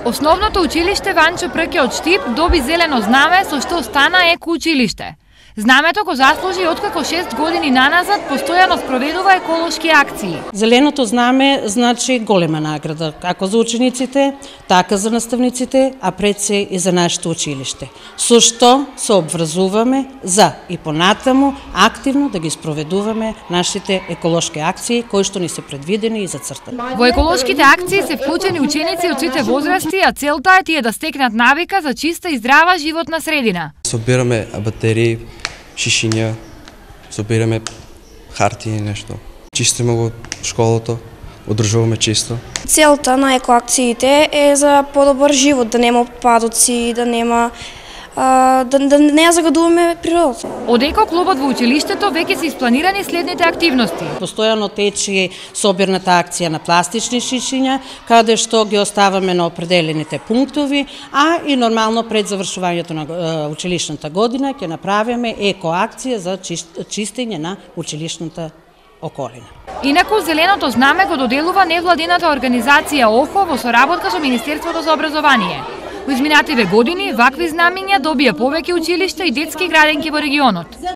Основното училиште Ванчо Прке од Штип доби зелено знаме со што стана еко училиште. Знамето го заслужи откако 6 години наназад постојано спроведува еколошки акции. Зеленото знаме значи голема награда, како за учениците, така за наставниците, а пред се и за нашето училиште. Со што се обврзуваме за и понатаму активно да ги спроведуваме нашите еколошки акции кои што ни се предвидени и зацртани. Во еколошките акции се вклучени ученици од сите возрасти, а целта е тие да стекнат навика за чиста и здрава животна средина. Собираме батерии, шишиња, собираме хартија и нешто. Чистиме го школото, одржуваме чисто. Целта на екоакциите е за подобар живот, да нема отпадоци, да нема да не загадуваме природата. Од екоклубот во училиштето веќе се испланирани следните активности. Постојано тече собирната акција на пластични шишиња, каде што ги оставаме на определените пунктови, а и нормално пред завршувањето на училишната година ќе направиме екоакција за чистење на училишната околина. Инаку зеленото знаме го доделува невладината организација ОХО во соработка со Министерството за образование. Во изминативе години вакви знамиња добија повеќе училишта и детски градинки во регионот.